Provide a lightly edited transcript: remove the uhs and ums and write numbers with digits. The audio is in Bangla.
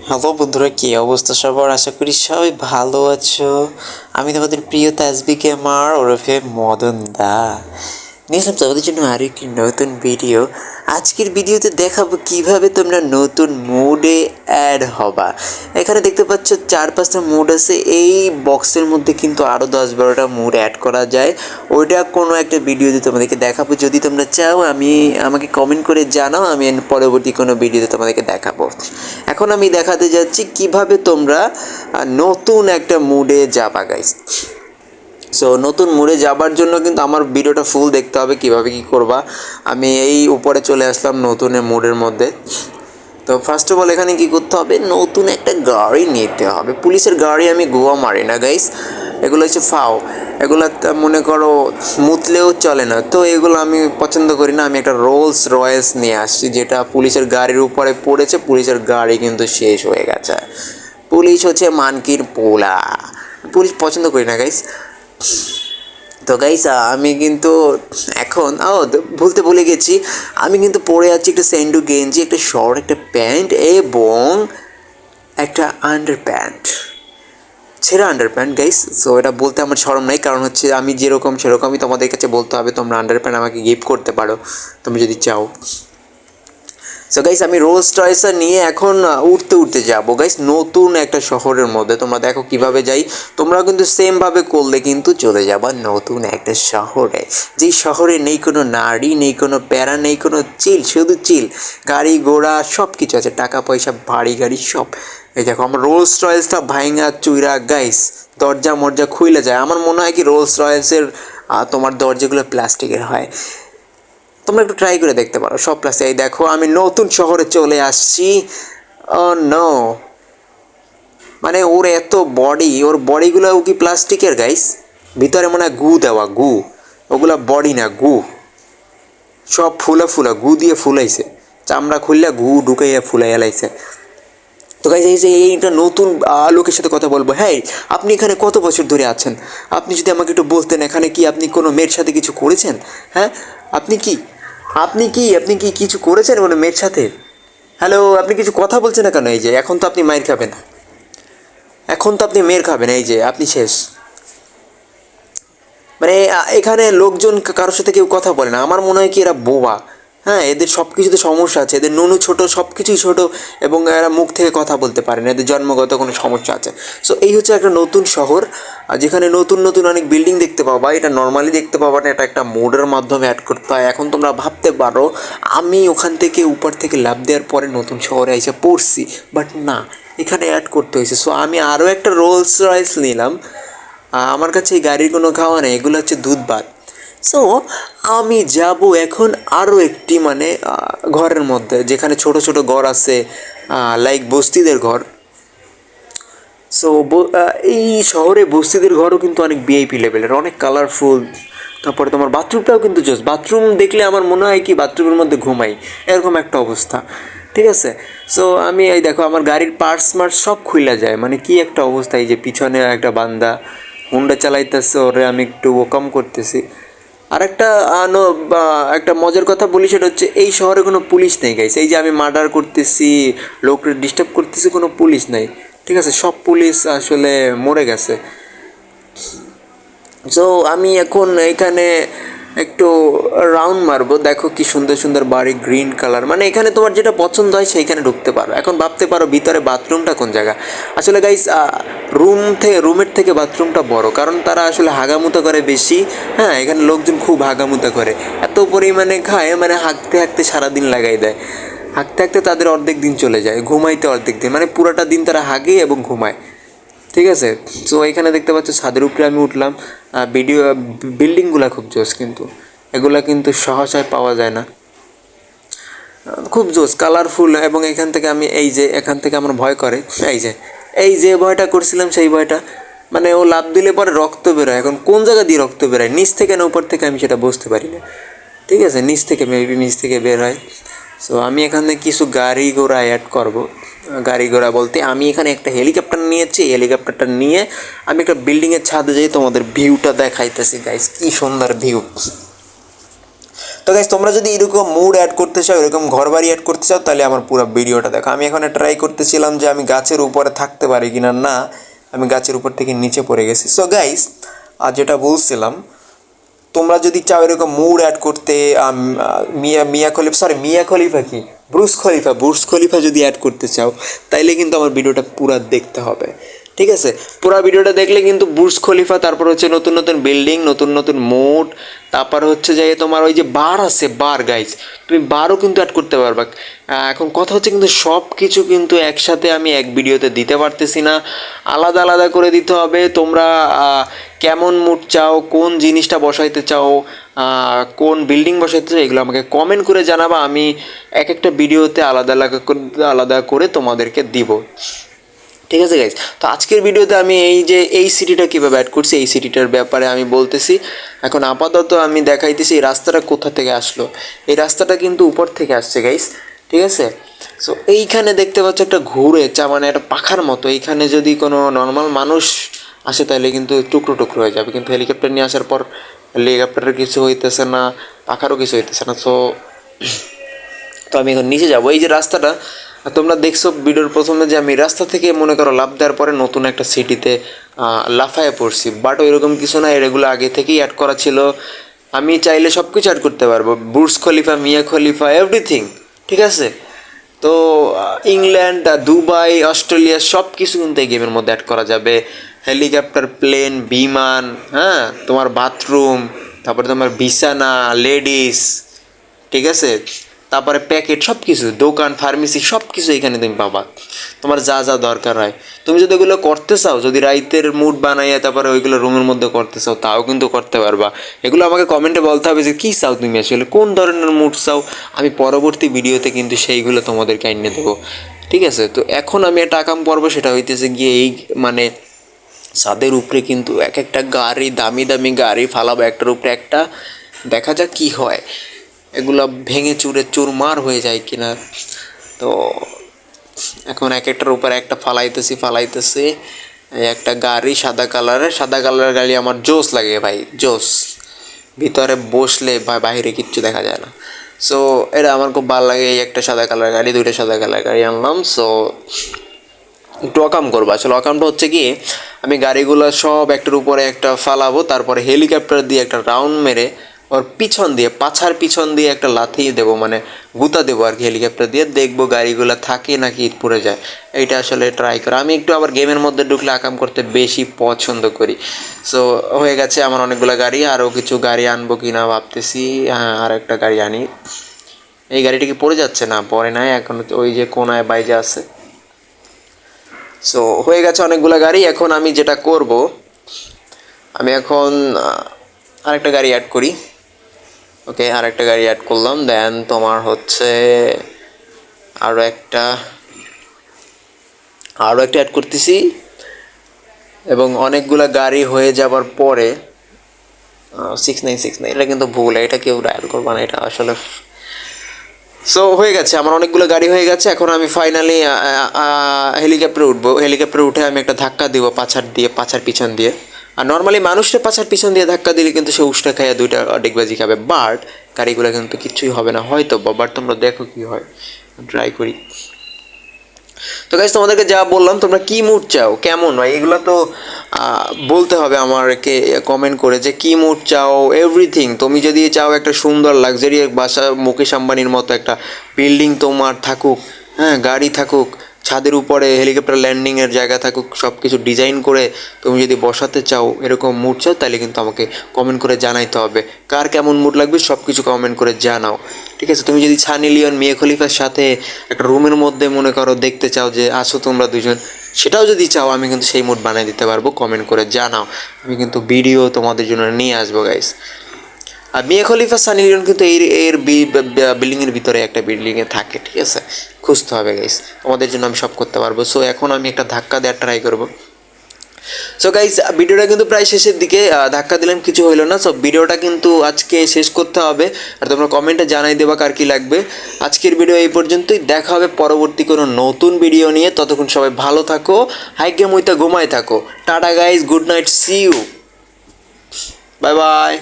হ্যালো বন্ধুরা, কি অবস্থা সবার? আশা করি সবাই ভালো আছো। আমি তোমাদের প্রিয় তাসবি গেমার ওরফে মদন দা নিয়ে আসলাম তোমাদের জন্য আরও একটি নতুন ভিডিও। আজকের ভিডিওতে দেখাবো কিভাবে তোমরা নতুন মুডে অ্যাড হবা। এখানে দেখতে পাচ্ছ 4-5টা মুড আছে। এই বক্সের মধ্যে কিন্তু আরও 10-12টা মুড অ্যাড করা যায়। ওইটা কোনো একটা ভিডিওতে তোমাদেরকে দেখাবো। যদি তোমরা চাও আমাকে কমেন্ট করে জানাও, আমি পরবর্তী কোনো ভিডিওতে তোমাদেরকে দেখাবো। এখন আমি দেখাতে যাচ্ছি কিভাবে তোমরা নতুন একটা মুডে যাবা গাইস। সো নতুন মুডে যাবার জন্য কিন্তু আমার ভিডিওটা ফুল দেখতে হবে কিভাবে কি করবা। আমি এই উপরে চলে আসলাম নতুনের মুডের মধ্যে। তো ফার্স্ট অফ অল এখানে কি করতে হবে, নতুন একটা গাড়ি নিতে হবে। পুলিশের গাড়ি আমি গোয়া মারি না গাইস, এগুলো হচ্ছে ফাও। এগুলো মনে করো মুতলেও চলে না, তো এগুলো আমি পছন্দ করি না। আমি একটা রোলস রয়েস নিয়ে আসছি, যেটা পুলিশের গাড়ির উপরে পড়েছে। পুলিশের গাড়ি কিন্তু শেষ হয়ে গেছে। পুলিশ হচ্ছে মানকির পোলা, পুলিশ পছন্দ করি না গাইস। তো গাইস আমি কিন্তু এখন বলতে ভুলে গেছি, আমি কিন্তু পরে আছি একটা স্যান্ডো গেঞ্জি, একটা শর্ট, একটা প্যান্ট এবং একটা আন্ডার প্যান্ট, ছেঁড়া আন্ডার প্যান্ট গাইস। সো এটা বলতে আমার শরম নাই, কারণ হচ্ছে আমি যেরকম সেরকমই তোমাদের কাছে বলতে হবে। তোমরা আন্ডার প্যান্ট আমাকে গিফট করতে পারো তুমি যদি চাও। সো গাইস আমি রোলস রয়েসটা নিয়ে এখন উঠতে যাবো গাইস নতুন একটা শহরের মধ্যে। তোমরা দেখো কিভাবে যাই। তোমরা কিন্তু সেমভাবে করলে কিন্তু চলে যাবা নতুন একটা শহরে, যেই শহরে নেই কোনো নারী, নেই কোনো প্যারা, নেই কোনো চিল, শুধু চিল। গাড়ি ঘোড়া সব কিছু আছে, টাকা পয়সা, বাড়ি গাড়ি সব। এই দেখো আমার রোলস রয়েসটা ভাইঙা চুইরা গাইস দরজা মরজা খুইলে যায়। আমার মনে হয় কি রোলস রয়েসের তোমার দরজাগুলো প্লাস্টিকের হয়। তোমরা একটু ট্রাই করে দেখতে পারো, সব প্লাস। এই দেখো আমি নতুন শহরে চলে আসছি। ও নো, মানে ওর এত বডি, ওর বডিগুলোও কি প্লাস্টিকের গাইস? ভিতরে মনে হয় গু দেওয়া, গু। ওগুলা বডি না, গু। সব ফুলা ফুলা গু দিয়ে ফুলাইছে, চামড়া খুললে গু ঢুকাইয়া ফুলাই এলাইছে। তো গাইস এই যে এইটা নতুন লোকের সাথে কথা বলবো। হ্যাঁ, আপনি এখানে কত বছর ধরে আছেন? আপনি যদি আমাকে একটু বলতেন, এখানে কি আপনি কোনো মেয়ের সাথে কিছু করেছেন? হ্যাঁ, আপনি কি আপনি কি কিছু করেছেন কোনো মেয়ের সাথে? হ্যালো, আপনি কিছু কথা বলছেন না কেন? এই যে এখন তো আপনি মাইর খাবেন, এখন তো আপনি মেয়ের খাবেন। এই যে আপনি শেষ। মানে এখানে লোকজন কারোর সাথে কেউ কথা বলে না। আমার মনে হয় কি এরা বোবা। হ্যাঁ, এদের সব কিছুতে সমস্যা আছে। এদের নুনু ছোটো, সব কিছুই ছোটো, এবং এরা মুখ থেকে কথা বলতে পারে না। এদের জন্মগত কোনো সমস্যা আছে। সো এই হচ্ছে একটা নতুন শহর, যেখানে নতুন নতুন অনেক বিল্ডিং দেখতে পাবা। এটা নর্মালি দেখতে পাবা না, এটা একটা মোডের মাধ্যমে অ্যাড করতে হয়। এখন তোমরা ভাবতে পারো আমি ওখান থেকে উপর থেকে লাফ দেওয়ার পরে নতুন শহরে এসে পড়ছি, বাট না, এখানে অ্যাড করতে হয়েছে। সো আমি আরও একটা রোলস রয়েস নিলাম। আমার কাছে এই গাড়ির কোনো খাওয়া নেই, এগুলো হচ্ছে দুধ ভাত। সো আমি যাব এখন আরও একটি মানে ঘরের মধ্যে, যেখানে ছোট ছোট ঘর আছে, লাইক বস্তিদের ঘর। সো এই শহরে বস্তিদের ঘরও কিন্তু অনেক ভিআইপি লেভেলের, অনেক কালারফুল। তারপরে তোমার বাথরুমটাও কিন্তু জোস। বাথরুম দেখলে আমার মনে হয় কি বাথরুমের মধ্যে ঘুমাই, এরকম একটা অবস্থা। ঠিক আছে। সো আমি এই দেখো আমার গাড়ির পার্টস মার্টস সব খুইলা যায়, মানে কি একটা অবস্থা। এই যে পিছনে একটা বান্দা হুন্ডা চালাইতেছে, ওরে আমি একটু ওকাম করতেছি। আর একটা মজার কথা বলি, সেটা হচ্ছে এই শহরে কোনো পুলিশ নেই গাইস। এই যে আমি মার্ডার করতেছি, লোককে ডিস্টার্ব করতেছি, কোনো পুলিশ নাই। ঠিক আছে, সব পুলিশ আসলে মরে গেছে। সো আমি এখন এখানে একটু রাউন্ড মারবো। দেখো কি সুন্দর সুন্দর বাড়ি, গ্রিন কালার। মানে এখানে তোমার যেটা পছন্দ হয় সেইখানে ঢুকতে পারো। এখন ভাবতে পারো ভিতরে বাথরুমটা কোন জায়গা। আসলে গাইস রুমের থেকে বাথরুমটা বড়, কারণ তারা আসলে হাগামুতা করে বেশি। হ্যাঁ, এখানে লোকজন খুব হাগামুতা করে, এত পরিমাণে খায়, মানে হাঁকতে হাঁকতে সারাদিন লাগাই দেয়। হাঁকতে হাঁকতে তাদের অর্ধেক দিন চলে যায়, ঘুমাইতে অর্ধেক দিন, মানে পুরোটা দিন তারা হাগে এবং ঘুমায়। ঠিক আছে। সো এখানে দেখতে পাচ্ছ ছাদের উপরে আমি উঠলাম। বিল্ডিংগুলো খুব জোস, কিন্তু এগুলা কিন্তু সহসায় পাওয়া যায় না। খুব জোস, কালারফুল। এবং এখান থেকে আমার ভয় করে। এই যে ভয়টা করছিলাম, সেই ভয়টা, মানে ও লাফ দিলে পরে রক্ত বেরোয়। এখন কোন জায়গা দিয়ে রক্ত বেরোয়, নিচ থেকে না উপর থেকে, আমি সেটা বুঝতে পারি না। ঠিক আছে, নিচ থেকে বের হয়। সো আমি এখানে কিছু গাড়ি ঘোড়া অ্যাড করবো। গাড়ি ঘোড়া বলতে আমি এখানে একটা হেলিকপ্টার নিয়েছি। হেলিকপ্টারটা নিয়ে আমি একটা বিল্ডিংয়ের ছাদে যাই, তোমাদের ভিউটা দেখাইতেছি গাইস, কি সুন্দর ভিউ। তো গাইস তোমরা যদি এরকম মুড অ্যাড করতে চাও, এরকম ঘরবাড়ি অ্যাড করতে চাও, তাহলে আমার পুরো ভিডিওটা দেখো। আমি এখানে ট্রাই করতেছিলাম যে আমি গাছের উপরে থাকতে পারি কিনা, না আমি গাছের উপর থেকে নিচে পড়ে গেছি। সো গাইস যেটা বলছিলাম, তোমরা যদি চাও এরকম মুড অ্যাড করতে, মিয়া খলিফা কি বুর্জ খলিফা যদি অ্যাড করতে চাও, তাইলে কিন্তু আমার ভিডিওটা পুরো দেখতে হবে, ঠিক আছে? পুরো ভিডিওটা দেখলে কিন্তু বুর্জ খলিফা, তারপর হচ্ছে নতুন নতুন বিল্ডিং, নতুন নতুন মোড, তারপর হচ্ছে যে তোমার ওই যে বার আছে, বার গাইজ, তুমি বারও কিন্তু অ্যাড করতে পারবা। এখন কথা হচ্ছে কিন্তু সব কিছু কিন্তু একসাথে আমি এক ভিডিওতে দিতে পারতেছি না, আলাদা আলাদা করে দিতে হবে। তোমরা কেমন মুড চাও, কোন জিনিসটা বসাইতে চাও, কোন বিল্ডিং বসাইতে চাও, এগুলো আমাকে কমেন্ট করে জানাবা। আমি এক একটা ভিডিওতে আলাদা করে তোমাদেরকে দিব, ঠিক আছে গাইজ? তো আজকের ভিডিওতে আমি এই সিটিটা কীভাবে অ্যাড করছি, এই সিটিটার ব্যাপারে আমি বলতেছি। এখন আপাতত আমি দেখাইতেছি এই রাস্তাটা কোথা থেকে আসলো। এই রাস্তাটা কিন্তু উপর থেকে আসছে গাইজ, ঠিক আছে? সো এইখানে দেখতে পাচ্ছ একটা ঘুরে মানে একটা পাখার মতো। এইখানে যদি কোনো নর্মাল মানুষ আসে তাহলে কিন্তু টুকরো টুকরো হয়ে যাবে, কিন্তু হেলিকপ্টার নিয়ে আসার পর হেলিকপ্টারের কিছু হইতেছে না, পাখারও কিছু হইতেছে না। তো আমি এখন নিচে যাবো। এই যে রাস্তাটা তোমরা দেখছো ভিডিওর প্রথমে, যে আমি রাস্তা থেকে মনে করো লাফ দেওয়ার পরে নতুন একটা সিটিতে লাফায় পড়ছি, বাট ওইরকম কিছু না, এগুলো আগে থেকেই অ্যাড করা ছিল। আমি চাইলে সব কিছু অ্যাড করতে পারবো, বুর্জ খলিফা, মিয়া খলিফা, এভরিথিং, ঠিক আছে? তো ইংল্যান্ড, দুবাই, অস্ট্রেলিয়া সব কিছু কিন্তু এই গেমের মধ্যে অ্যাড করা যাবে। হেলিকপ্টার, প্লেন, বিমান, হ্যাঁ, তোমার বাথরুম, তারপরে তোমার বিছানা, লেডিস, ঠিক আছে? তারপরে প্যাকেট, সব কিছু, দোকান, ফার্মেসি, সব কিছু এখানে তুমি পাবা, তোমার যা যা দরকার হয়। তুমি যদি ওগুলো করতে চাও, যদি রাইতের মুড বানাইয়া তারপরে ওইগুলো রুমের মধ্যে করতে চাও, তাও কিন্তু করতে পারবা। এগুলো আমাকে কমেন্টে বলতে হবে যে কী চাও তুমি, আসলে কোন ধরনের মুড চাও। আমি পরবর্তী ভিডিওতে কিন্তু সেইগুলো তোমাদেরকে এনে দেবো, ঠিক আছে? তো এখন আমি একটা আকাম পর্ব, সেটা হইতেছে গিয়ে এই মানে ছাদের উপরে কিন্তু এক একটা গাড়ি, দামি দামি গাড়ি ফালাবো একটার উপরে একটা, দেখা যাক কি হয়, এগুলো ভেঙে চুরে চুরমার হয়ে যায় কিনা। তো এখন এক একটার উপরে একটা ফালাইতেছি। একটা গাড়ি সাদা কালারের গাড়ি আমার জোস লাগে ভাই, জোস। ভিতরে বসলে বাইরে কিচ্ছু দেখা যায় না। সো এটা আমার খুব ভালো লাগে। এই একটা সাদা কালার গাড়ি, দুইটা সাদা কালার গাড়ি আনলাম। সো একটু অকাম করবো। আসলে অকামটা হচ্ছে কি, আমি গাড়িগুলো সব একটার উপরে একটা ফালাবো, তারপরে হেলিকপ্টার দিয়ে একটা রাউন্ড মেরে ওর পিছন দিয়ে, পাছার পিছন দিয়ে একটা লাথি দেবো, মানে গুঁতা দেবো আর কি, হেলিকপ্টার দিয়ে। দেখবো গাড়িগুলো থাকে নাকি পড়ে যায়, এইটা আসলে ট্রাই করা। আমি একটু আবার গেমের মধ্যে ঢুকলে আকাম করতে বেশি পছন্দ করি। সো হয়ে গেছে আমার অনেকগুলো গাড়ি, আরও কিছু গাড়ি আনবো কি না ভাবতেছি। হ্যাঁ, আর একটা গাড়ি আনি। এই গাড়িটা কি পড়ে যাচ্ছে? না, পড়ে নাই, এখন ওই যে কোনায় বাইজে আছে। সো হয়ে গেছে অনেকগুলো গাড়ি। এখন আমি যেটা করব, আমি এখন আরেকটা গাড়ি অ্যাড করি। ওকে, আরেকটা গাড়ি অ্যাড করলাম। দেন তোমার হচ্ছে আরও একটা অ্যাড করতেছি। এবং অনেকগুলো গাড়ি হয়ে যাবার পরে 6969, এটা কিন্তু ভুল, এটা কেউ ডায়াল করবা না, এটা আসলে। সো হয়ে গেছে আমার অনেকগুলো গাড়ি হয়ে গেছে। এখন আমি ফাইনালি হেলিকপ্টারে উঠবো। হেলিকপ্টারে উঠে আমি একটা ধাক্কা দিব পাছার পিছন দিয়ে। আর নর্মালি মানুষের পাছার পিছন দিয়ে ধাক্কা দিলে কিন্তু সে উষ্টা খাইয়া দুইটা ডিগবাজি খাবে, বাট গাড়িগুলো কিন্তু কিচ্ছুই হবে না হয়তো, বাট তোমরা দেখো কি হয়, ট্রাই করি। তো গাইস, তোমাদেরকে যা বললাম, তোমরা কি মুড চাও, কেমন হয়, এগুলো তো বলতে হবে আমাকে কমেন্ট করে, যে কি মুড চাও, এভরিথিং। তুমি যদি চাও একটা সুন্দর লাক্সারিয়াস বাসা, মুকেশ আম্বানির মতো একটা বিল্ডিং তোমার থাকুক, হ্যাঁ, গাড়ি থাকুক, ছাদের উপরে হেলিকপ্টার ল্যান্ডিংয়ের জায়গা থাকুক, সব কিছু ডিজাইন করে তুমি যদি বসাতে চাও, এরকম মুড চাও, তাহলে কিন্তু আমাকে কমেন্ট করে জানাইতে হবে। কার কেমন মুড লাগবে সব কিছু কমেন্ট করে জানাও, ঠিক আছে? তুমি যদি সানি লিওন, মিয়া খলিফার সাথে একটা রুমের মধ্যে মনে করো দেখতে চাও যে আসো তোমরা দুজন, সেটাও যদি চাও আমি কিন্তু সেই মুড বানিয়ে দিতে পারবো, কমেন্ট করে জানাও। আমি কিন্তু ভিডিও তোমাদের জন্য নিয়ে আসবো গাইস। আর মিয়া খলিফা, সানি লিওন কিন্তু এর বিল্ডিংয়ের ভিতরে একটা বিল্ডিংয়ে থাকে, ঠিক আছে? খুঁজতে হবে গাইস, তোমাদের জন্য আমি সব করতে পারবো। সো এখন আমি একটা ধাক্কা দেওয়ার ট্রাই করবো। সো গাইস, ভিডিওটা কিন্তু প্রায় শেষের দিকে, ধাক্কা দিলাম, কিছু হইলো না। সো ভিডিওটা কিন্তু আজকে শেষ করতে হবে, আর তোমরা কমেন্টে জানাই দেবা কার কি লাগবে। আজকের ভিডিও এই পর্যন্তই, দেখা হবে পরবর্তী কোনো নতুন ভিডিও নিয়ে। ততক্ষণ সবাই ভালো থাকো, হাইকে মুইতে ঘুমায় থাকো। Tata guys, good night, see you, bye by.